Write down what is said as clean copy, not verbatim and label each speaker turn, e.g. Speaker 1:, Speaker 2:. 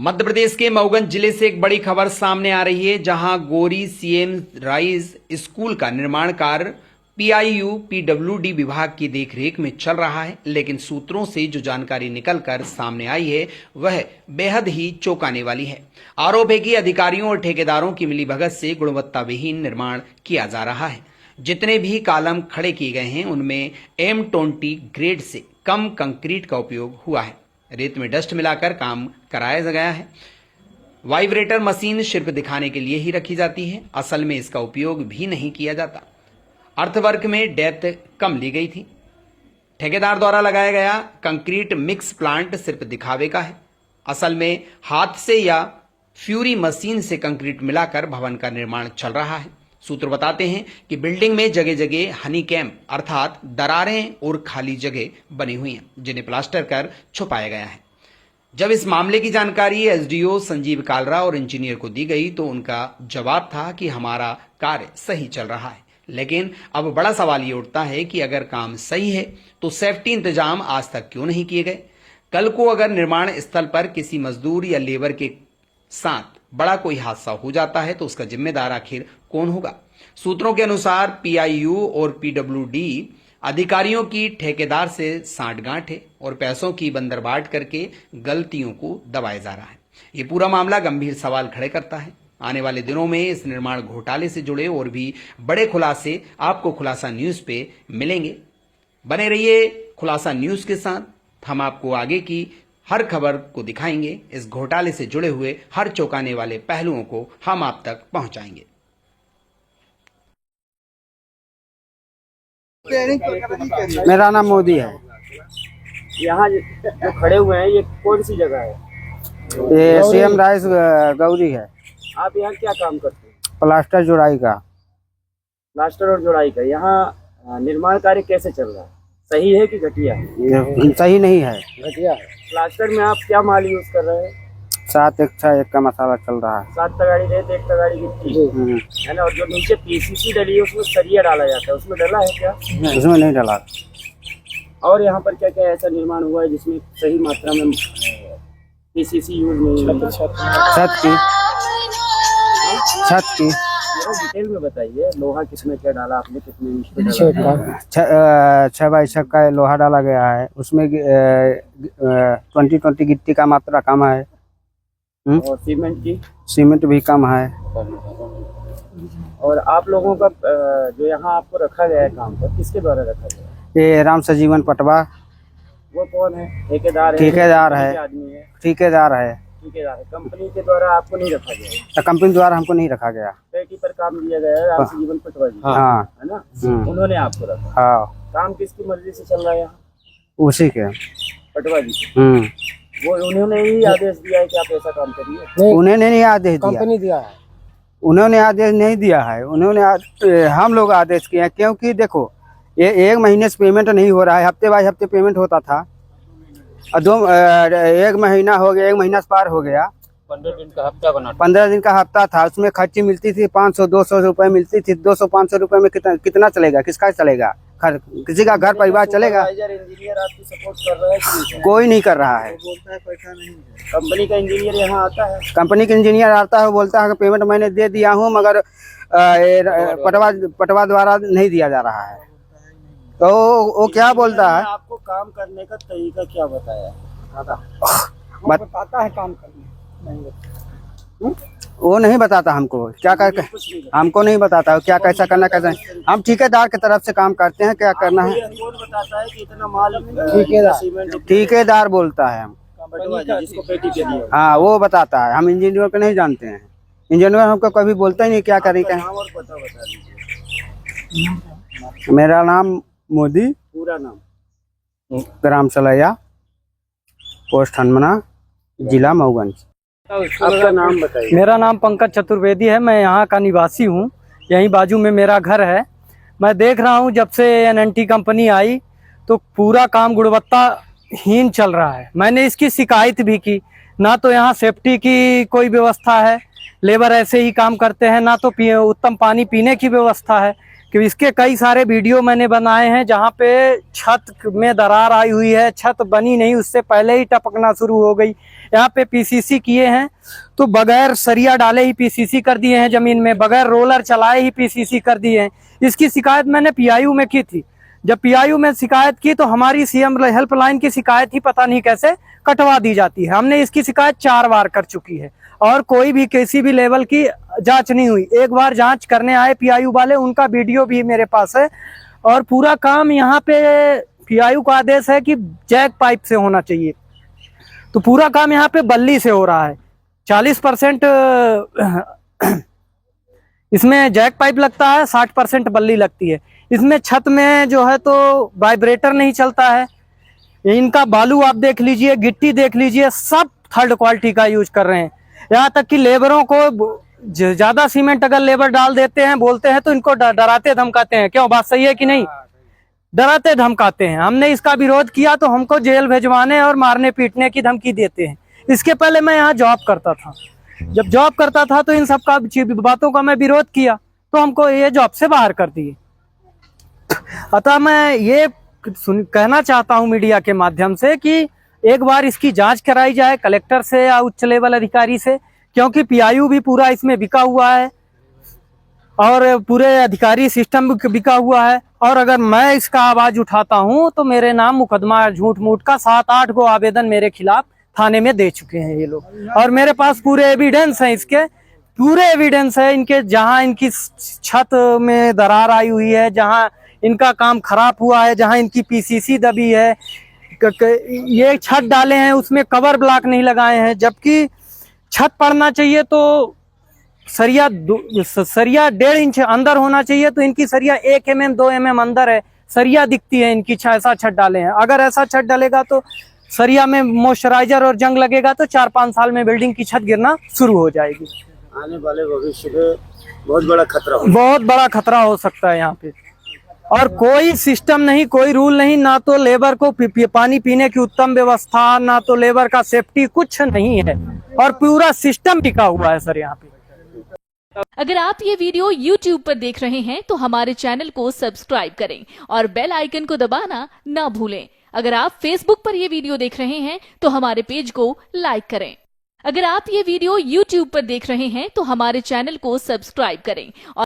Speaker 1: मध्य प्रदेश के मऊगंज जिले से एक बड़ी खबर सामने आ रही है, जहां गोरी सीएम राइज स्कूल का निर्माण कार्य पीआईयू पीडब्ल्यूडी विभाग की देखरेख में चल रहा है। लेकिन सूत्रों से जो जानकारी निकलकर सामने आई है वह बेहद ही चौंकाने वाली है। आरोप है कि अधिकारियों और ठेकेदारों की मिलीभगत से गुणवत्ता विहीन निर्माण किया जा रहा है। जितने भी कॉलम खड़े किए गए हैं उनमें M20 ग्रेड से कम कंक्रीट का उपयोग हुआ है। रेत में डस्ट मिलाकर काम कराया गया है। वाइब्रेटर मशीन सिर्फ दिखाने के लिए ही रखी जाती है, असल में इसका उपयोग भी नहीं किया जाता। अर्थवर्क में डेप्थ कम ली गई थी। ठेकेदार द्वारा लगाया गया कंक्रीट मिक्स प्लांट सिर्फ दिखावे का है, असल में हाथ से या फ्यूरी मशीन से कंक्रीट मिलाकर भवन का निर्माण चल रहा है। सूत्र बताते हैं कि बिल्डिंग में जगह जगह हनी कैम्प अर्थात दरारें और खाली जगह बनी हुई हैं, जिन्हें प्लास्टर कर छुपाया गया है। जब इस मामले की जानकारी एसडीओ संजीव कालरा और इंजीनियर को दी गई तो उनका जवाब था कि हमारा कार्य सही चल रहा है। लेकिन अब बड़ा सवाल ये उठता है कि अगर काम सही है तो सेफ्टी इंतजाम आज तक क्यों नहीं किए गए। कल को अगर निर्माण स्थल पर किसी मजदूर या लेबर के साथ बड़ा कोई हादसा हो जाता है तो उसका जिम्मेदार आखिर कौन होगा। सूत्रों के अनुसार पीआईयू और पीडब्ल्यूडी अधिकारियों की ठेकेदार से सांठगांठ है और पैसों की बंदरबाट करके गलतियों को दबाया जा रहा है। ये पूरा मामला गंभीर सवाल खड़े करता है। आने वाले दिनों में इस निर्माण घोटाले से जुड़े और भी बड़े खुलासे आपको खुलासा न्यूज पे मिलेंगे। बने रहिए खुलासा न्यूज के साथ, हम आपको आगे की हर खबर को दिखाएंगे। इस घोटाले से जुड़े हुए हर चौंकाने वाले पहलुओं को हम आप तक पहुंचाएंगे।
Speaker 2: मेरा नाम मोदी है।
Speaker 3: यहाँ जो खड़े हुए हैं ये कौन सी जगह है?
Speaker 2: ये सीएम राइस गौरी है।
Speaker 3: आप यहाँ क्या काम करते हैं?
Speaker 2: प्लास्टर जुड़ाई का।
Speaker 3: प्लास्टर और जोड़ाई का। यहाँ निर्माण कार्य कैसे चल रहा है? सही है कि घटिया है?
Speaker 2: सही नहीं है,
Speaker 3: घटिया है। प्लास्टर में आप क्या माल यूज कर रहे हैं?
Speaker 2: 7-1 का मसाला चल रहा है।
Speaker 3: 7 तगाड़ी रेत, 1 तगाड़ी गिट्टी है ना। और जो नीचे पीसीसी डली है उसमें सरिया डाला जाता है, उसमें डला है क्या?
Speaker 2: उसमें नहीं डला।
Speaker 3: और यहाँ पर क्या क्या ऐसा निर्माण हुआ है जिसमें सही मात्रा में पीसीसी यूज नहीं हुई?
Speaker 2: छत की
Speaker 3: डिटेल में बताइए। लोहा किसमें क्या डाला आपने, कितने इंच पे डाला?
Speaker 2: 6x6 का लोहा डाला गया है। उसमें 20 गिट्टी का मात्रा कम है।
Speaker 3: और सीमेंट की? सीमेंट
Speaker 2: भी कम है।
Speaker 3: और आप लोगों का जो यहाँ आपको रखा गया है काम पर, किसके द्वारा रखा गया है?
Speaker 2: ये राम सजीवन पटवा।
Speaker 3: वो कौन है? ठेकेदार है?
Speaker 2: ठेकेदार है।
Speaker 3: आदमी है?
Speaker 2: ठेकेदार है।
Speaker 3: ठेकेदार है। कंपनी के द्वारा आपको नहीं रखा गया?
Speaker 2: तो कंपनी द्वारा हमको नहीं रखा गया।
Speaker 3: पैकी पर काम दिया गया है राम सजीवन पटवा जी,
Speaker 2: हाँ
Speaker 3: है ना। उन्होंने आपको रखा।
Speaker 2: हाँ।
Speaker 3: काम किसकी मर्जी से चल रहा है यहाँ?
Speaker 2: उसी के,
Speaker 3: पटवा जी। वो उन्होंने ही आदेश दिया है कि आप ऐसा काम करिए?
Speaker 2: उन्होंने नहीं आदेश दिया, कंपनी दिया है। उन्होंने आदेश नहीं दिया है, उन्होंने हम लोग आदेश किए हैं। क्योंकि देखो ये 1 महीने से पेमेंट नहीं हो रहा है, हफ्ते बाय हफ्ते पेमेंट होता था और 1 महीना हो गया, 1 महीना से पार हो गया।
Speaker 3: 15 दिन का हफ्ता बना,
Speaker 2: 15 दिन का हफ्ता था। उसमें खर्ची मिलती थी 500-200 रुपए मिलती थी। 200-500 रुपए में कितना चलेगा? किसका चलेगा? किसी का घर परिवार चलेगा?
Speaker 3: इंजीनियर आपकी सपोर्ट कर रहा है?
Speaker 2: कोई नहीं कर रहा है।
Speaker 3: बोलता है पैसा नहीं है। कंपनी का इंजीनियर यहाँ आता है?
Speaker 2: कंपनी का इंजीनियर आता है, बोलता है कि पेमेंट मैंने दे दिया हूँ, मगर पटवा द्वारा नहीं दिया जा रहा है। तो वो क्या बोलता है?
Speaker 3: आपको काम करने का तरीका क्या बताया?
Speaker 2: बताता है काम करने, वो नहीं बताता हमको क्या कर, हमको नहीं बताता क्या कैसा करना कैसा। हम ठेकेदार की तरफ से काम करते हैं, क्या करना है
Speaker 3: कौन बताता है कि इतना माल?
Speaker 2: ठेकेदार बोलता है। हम
Speaker 3: जिसको पेटी के दिए,
Speaker 2: हाँ वो बताता है। हम इंजीनियर को नहीं जानते हैं। इंजीनियर हमको कभी बोलता ही नहीं क्या करें।
Speaker 3: और पता बता दीजिए।
Speaker 2: मेरा नाम मोदी,
Speaker 3: पूरा नाम?
Speaker 2: ग्राम सलैया, पोस्ट हनुमना, जिला मऊगंज।
Speaker 3: आपका नाम बताइए।
Speaker 4: मेरा नाम पंकज चतुर्वेदी है। मैं यहाँ का निवासी हूँ। यहीं बाजू में मेरा घर है। मैं देख रहा हूँ जब से NNT कंपनी आई तो पूरा काम गुणवत्ताहीन चल रहा है। मैंने इसकी शिकायत भी की। ना तो यहाँ सेफ्टी की कोई व्यवस्था है, लेबर ऐसे ही काम करते हैं, ना तो उत्तम पानी पीने की व्यवस्था है। कि इसके कई सारे वीडियो मैंने बनाए हैं जहाँ पे छत में दरार आई हुई है, छत बनी नहीं उससे पहले ही टपकना शुरू हो गई। यहाँ पे पीसीसी किए हैं तो बगैर सरिया डाले ही पीसीसी कर दिए हैं, जमीन में बगैर रोलर चलाए ही पीसीसी कर दिए हैं। इसकी शिकायत मैंने पीआईयू में की थी। जब पीआईयू में शिकायत की तो हमारी सीएम हेल्पलाइन की शिकायत ही पता नहीं कैसे कटवा दी जाती है। हमने इसकी शिकायत 4 बार कर चुकी है और कोई भी किसी भी लेवल की जांच नहीं हुई। एक बार जांच करने आए पीआईयू वाले, उनका वीडियो भी मेरे पास है। और पूरा काम यहाँ पे पीआईयू का आदेश है कि जैक पाइप से होना चाहिए, तो पूरा काम यहाँ पे बल्ली से हो रहा है। 40% इसमें जैक पाइप लगता है, 60% बल्ली लगती है। इसमें छत में जो है तो वाइब्रेटर नहीं चलता है। इनका बालू आप देख लीजिए, गिट्टी देख लीजिए, सब थर्ड क्वालिटी का यूज कर रहे हैं। यहाँ तक कि लेबरों को ज्यादा सीमेंट अगर लेबर डाल देते हैं, बोलते हैं तो इनको डराते धमकाते हैं। क्यों, बात सही है कि नहीं? डराते धमकाते हैं। हमने इसका विरोध किया तो हमको जेल भेजवाने और मारने पीटने की धमकी देते हैं। इसके पहले मैं यहाँ जॉब करता था। जब जॉब करता था तो इन सब का बातों का मैं विरोध किया तो हमको ये जॉब से बाहर कर दिए। अतः मैं ये कहना चाहता हूँ मीडिया के माध्यम से कि एक बार इसकी जांच कराई जाए कलेक्टर से या उच्च लेवल अधिकारी से, क्योंकि पीआईयू भी पूरा इसमें बिका हुआ है और पूरे अधिकारी सिस्टम भी बिका हुआ है। और अगर मैं इसका आवाज उठाता हूं तो मेरे नाम मुकदमा झूठ मूठ का 7-8 गो आवेदन मेरे खिलाफ थाने में दे चुके हैं ये लोग। और मेरे पास पूरे एविडेंस हैं, इसके पूरे एविडेंस है इनके, जहां इनकी छत में दरार आई हुई है, जहां इनका काम खराब हुआ है, जहां इनकी पीसीसी दबी है। ये छत डाले हैं उसमें कवर ब्लॉक नहीं लगाए हैं, जबकि छत पड़ना चाहिए तो सरिया 1.5 इंच अंदर होना चाहिए, तो इनकी सरिया 1 mm 2 mm अंदर है, सरिया दिखती है इनकी। ऐसा छत डाले हैं। अगर ऐसा छत डालेगा तो सरिया में मॉइस्चराइजर और जंग लगेगा तो 4-5 साल में बिल्डिंग की छत गिरना शुरू हो जाएगी।
Speaker 3: आने वाले भविष्य में बहुत बड़ा खतरा
Speaker 4: बहुत बड़ा खतरा हो सकता है यहाँ पे। और कोई सिस्टम नहीं, कोई रूल नहीं, ना तो लेबर को पानी पीने की उत्तम व्यवस्था, ना तो लेबर का सेफ्टी, कुछ नहीं है। और पूरा सिस्टम टिका हुआ है सर यहाँ पे।
Speaker 5: अगर आप ये वीडियो YouTube पर देख रहे हैं तो हमारे चैनल को सब्सक्राइब करें और बेल आइकन को दबाना ना भूलें। अगर आप Facebook पर ये वीडियो देख रहे हैं तो हमारे पेज को लाइक करें। अगर आप ये वीडियो YouTube पर देख रहे हैं तो हमारे चैनल को सब्सक्राइब करें और